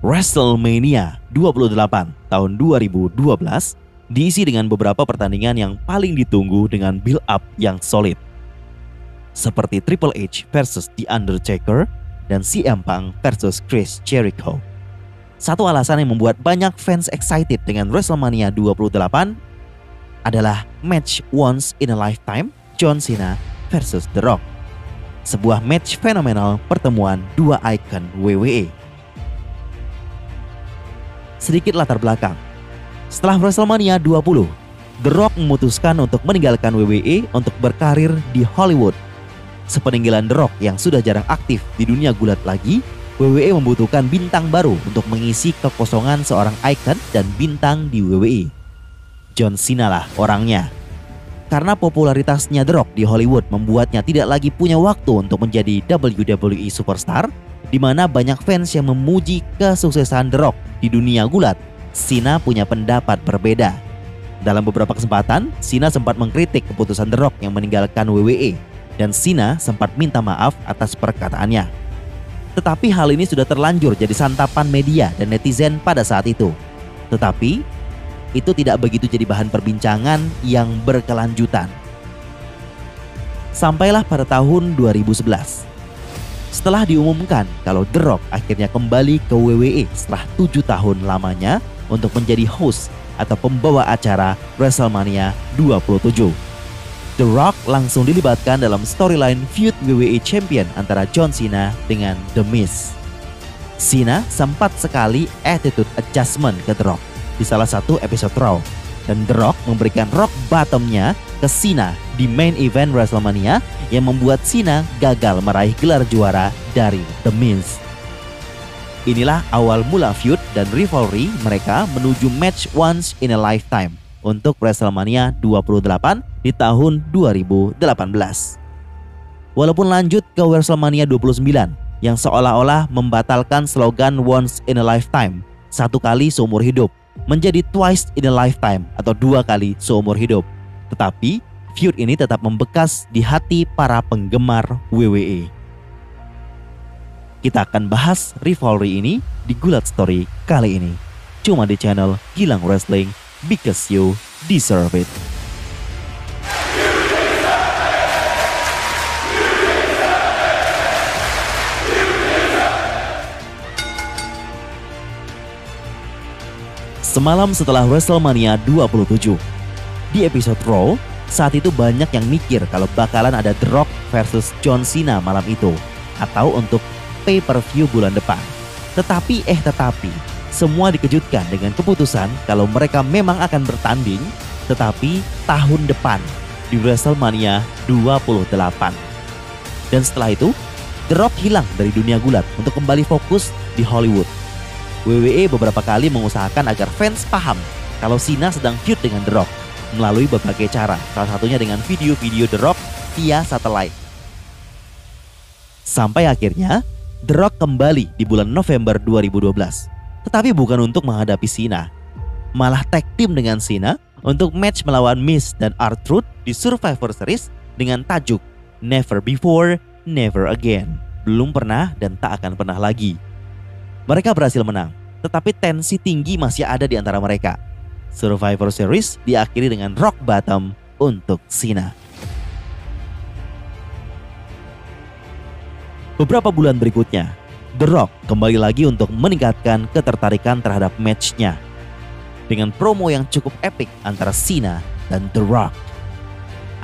WrestleMania 28 tahun 2012 diisi dengan beberapa pertandingan yang paling ditunggu dengan build up yang solid. Seperti Triple H versus The Undertaker dan CM Punk versus Chris Jericho. Satu alasan yang membuat banyak fans excited dengan WrestleMania 28 adalah match once in a lifetime John Cena versus The Rock. Sebuah match fenomenal pertemuan dua ikon WWE. Sedikit latar belakang. Setelah WrestleMania 20, The Rock memutuskan untuk meninggalkan WWE untuk berkarir di Hollywood. Sepeninggalan The Rock yang sudah jarang aktif di dunia gulat lagi, WWE membutuhkan bintang baru untuk mengisi kekosongan seorang ikon dan bintang di WWE. John Cena lah orangnya. Karena popularitasnya The Rock di Hollywood membuatnya tidak lagi punya waktu untuk menjadi WWE Superstar, di mana banyak fans yang memuji kesuksesan The Rock di dunia gulat. Cena punya pendapat berbeda. Dalam beberapa kesempatan, Cena sempat mengkritik keputusan The Rock yang meninggalkan WWE, dan Cena sempat minta maaf atas perkataannya. Tetapi hal ini sudah terlanjur jadi santapan media dan netizen pada saat itu. Tetapi itu tidak begitu jadi bahan perbincangan yang berkelanjutan. Sampailah pada tahun 2011. Setelah diumumkan kalau The Rock akhirnya kembali ke WWE setelah 7 tahun lamanya untuk menjadi host atau pembawa acara WrestleMania 27. The Rock langsung dilibatkan dalam storyline feud WWE Champion antara John Cena dengan The Miz. Cena sempat sekali attitude adjustment ke The Rock di salah satu episode Raw, dan The Rock memberikan rock bottomnya ke Cena di main event WrestleMania yang membuat Cena gagal meraih gelar juara dari The Miz. Inilah awal mula feud dan rivalry mereka menuju match once in a lifetime untuk WrestleMania 28 di tahun 2018. Walaupun lanjut ke WrestleMania 29 yang seolah-olah membatalkan slogan once in a lifetime, satu kali seumur hidup, menjadi twice in a lifetime atau 2 kali seumur hidup. Tetapi feud ini tetap membekas di hati para penggemar WWE. Kita akan bahas rivalry ini di Gulat Story kali ini, cuma di channel Gilang Wrestling, because you deserve it. Semalam setelah WrestleMania 27, di episode Raw, saat itu banyak yang mikir kalau bakalan ada The Rock versus John Cena malam itu, atau untuk pay-per-view bulan depan. Tetapi semua dikejutkan dengan keputusan kalau mereka memang akan bertanding, tetapi tahun depan di WrestleMania 28. Dan setelah itu, The Rock hilang dari dunia gulat untuk kembali fokus di Hollywood. WWE beberapa kali mengusahakan agar fans paham kalau Cena sedang feud dengan The Rock melalui berbagai cara, salah satunya dengan video-video The Rock via satelit. Sampai akhirnya The Rock kembali di bulan November 2012, tetapi bukan untuk menghadapi Cena, malah tag team dengan Cena untuk match melawan Miz dan R-Truth di Survivor Series dengan tajuk Never Before, Never Again, belum pernah dan tak akan pernah lagi. Mereka berhasil menang, tetapi tensi tinggi masih ada di antara mereka. Survivor Series diakhiri dengan rock bottom untuk Cena. Beberapa bulan berikutnya, The Rock kembali lagi untuk meningkatkan ketertarikan terhadap matchnya dengan promo yang cukup epic antara Cena dan The Rock.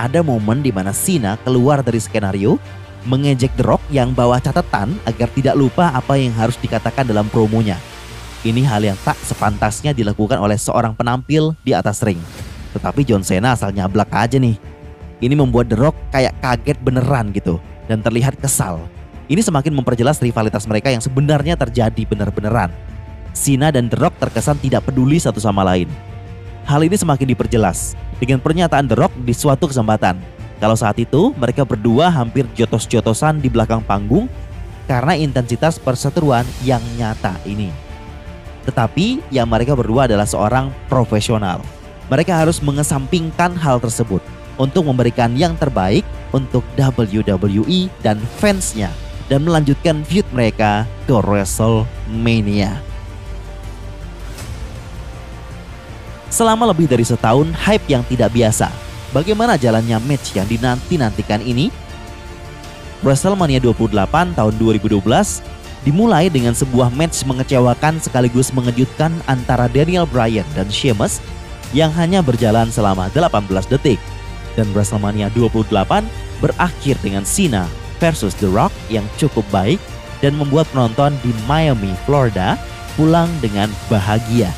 Ada momen di mana Cena keluar dari skenario, mengejek The Rock yang bawa catatan agar tidak lupa apa yang harus dikatakan dalam promonya. Ini hal yang tak sepantasnya dilakukan oleh seorang penampil di atas ring. Tetapi John Cena asal nyablak aja nih. Ini membuat The Rock kayak kaget beneran gitu dan terlihat kesal. Ini semakin memperjelas rivalitas mereka yang sebenarnya terjadi benar-beneran. Cena dan The Rock terkesan tidak peduli satu sama lain. Hal ini semakin diperjelas dengan pernyataan The Rock di suatu kesempatan kalau saat itu mereka berdua hampir jotos-jotosan di belakang panggung karena intensitas perseteruan yang nyata ini. Tetapi yang mereka berdua adalah seorang profesional. Mereka harus mengesampingkan hal tersebut untuk memberikan yang terbaik untuk WWE dan fansnya dan melanjutkan feud mereka ke WrestleMania. Selama lebih dari setahun, hype yang tidak biasa. Bagaimana jalannya match yang dinanti-nantikan ini? WrestleMania 28 tahun 2012 dimulai dengan sebuah match mengecewakan sekaligus mengejutkan antara Daniel Bryan dan Sheamus yang hanya berjalan selama 18 detik. Dan WrestleMania 28 berakhir dengan Cena versus The Rock yang cukup baik dan membuat penonton di Miami, Florida pulang dengan bahagia.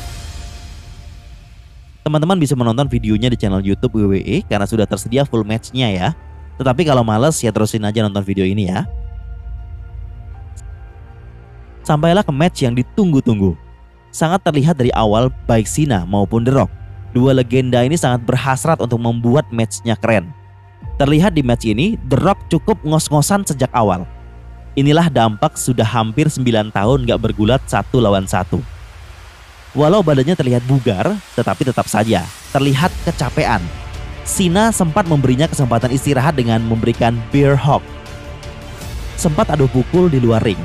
Teman-teman bisa menonton videonya di channel YouTube WWE karena sudah tersedia full matchnya ya. Tetapi kalau males ya terusin aja nonton video ini ya. Sampailah ke match yang ditunggu-tunggu. Sangat terlihat dari awal baik Cena maupun The Rock. Dua legenda ini sangat berhasrat untuk membuat matchnya keren. Terlihat di match ini The Rock cukup ngos-ngosan sejak awal. Inilah dampak sudah hampir 9 tahun gak bergulat 1 lawan 1. Walau badannya terlihat bugar, tetapi tetap saja terlihat kecapean. Cena sempat memberinya kesempatan istirahat dengan memberikan bear hug. Sempat adu pukul di luar ring.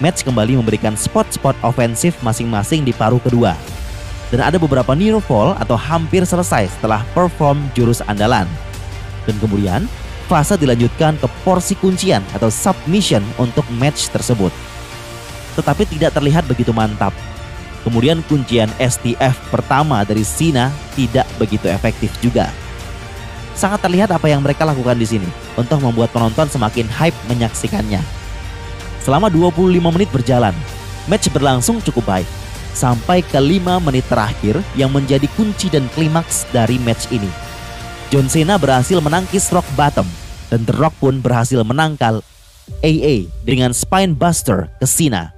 Match kembali memberikan spot-spot ofensif masing-masing di paruh kedua. Dan ada beberapa near fall atau hampir selesai setelah perform jurus andalan. Dan kemudian fase dilanjutkan ke porsi kuncian atau submission untuk match tersebut. Tetapi tidak terlihat begitu mantap. Kemudian kuncian STF pertama dari Cena tidak begitu efektif juga. Sangat terlihat apa yang mereka lakukan di sini untuk membuat penonton semakin hype menyaksikannya. Selama 25 menit berjalan, match berlangsung cukup baik sampai ke 5 menit terakhir yang menjadi kunci dan klimaks dari match ini. John Cena berhasil menangkis rock bottom dan The Rock pun berhasil menangkal AA dengan spine buster ke Cena.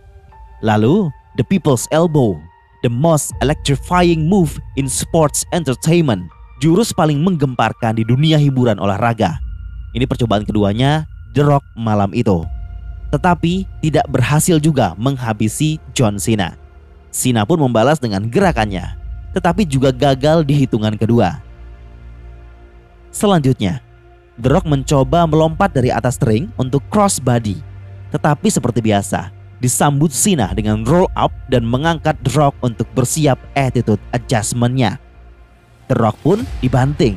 Lalu The People's Elbow, the most electrifying move in sports entertainment, jurus paling menggemparkan di dunia hiburan olahraga. Ini percobaan keduanya The Rock malam itu. Tetapi tidak berhasil juga menghabisi John Cena. Cena pun membalas dengan gerakannya, tetapi juga gagal di hitungan kedua. Selanjutnya, The Rock mencoba melompat dari atas ring untuk crossbody. Tetapi seperti biasa, disambut Cena dengan roll up dan mengangkat The Rock untuk bersiap attitude adjustment-nya. The Rock pun dibanting.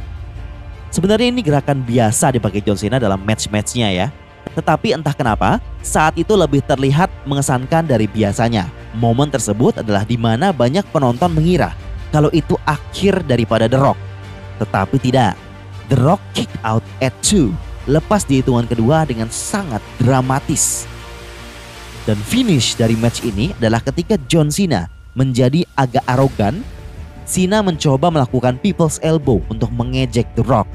Sebenarnya ini gerakan biasa dipakai John Cena dalam match-matchnya ya. Tetapi entah kenapa saat itu lebih terlihat mengesankan dari biasanya. Momen tersebut adalah di mana banyak penonton mengira kalau itu akhir daripada The Rock. Tetapi tidak. The Rock kick out at 2, lepas di hitungan kedua dengan sangat dramatis. Dan finish dari match ini adalah ketika John Cena menjadi agak arogan. Cena mencoba melakukan People's Elbow untuk mengejek The Rock.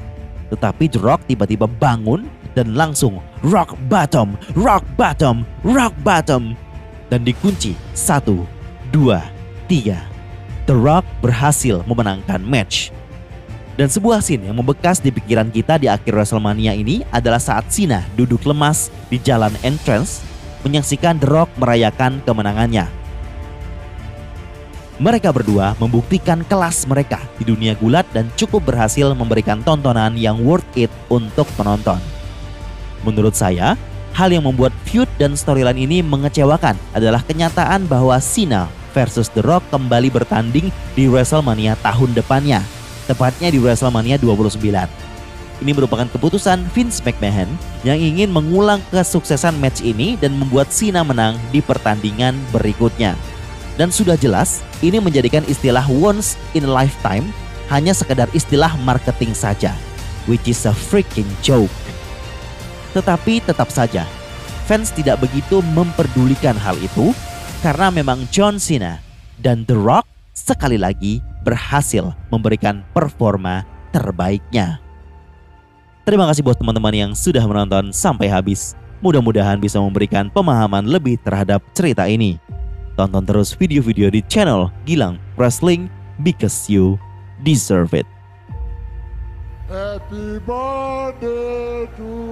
Tetapi The Rock tiba-tiba bangun dan langsung rock bottom, rock bottom, rock bottom. Dan dikunci 1, 2, 3. The Rock berhasil memenangkan match. Dan sebuah scene yang membekas di pikiran kita di akhir WrestleMania ini adalah saat Cena duduk lemas di jalan entrance menyaksikan The Rock merayakan kemenangannya. Mereka berdua membuktikan kelas mereka di dunia gulat dan cukup berhasil memberikan tontonan yang worth it untuk penonton. Menurut saya, hal yang membuat feud dan storyline ini mengecewakan adalah kenyataan bahwa Cena versus The Rock kembali bertanding di WrestleMania tahun depannya, tepatnya di WrestleMania 29. Ini merupakan keputusan Vince McMahon yang ingin mengulang kesuksesan match ini dan membuat Cena menang di pertandingan berikutnya. Dan sudah jelas, ini menjadikan istilah once in a lifetime hanya sekedar istilah marketing saja, which is a freaking joke. Tetapi tetap saja, fans tidak begitu memperdulikan hal itu karena memang John Cena dan The Rock sekali lagi berhasil memberikan performa terbaiknya. Terima kasih buat teman-teman yang sudah menonton sampai habis. Mudah-mudahan bisa memberikan pemahaman lebih terhadap cerita ini. Tonton terus video-video di channel Gilang Wrestling because you deserve it. Happy birthday to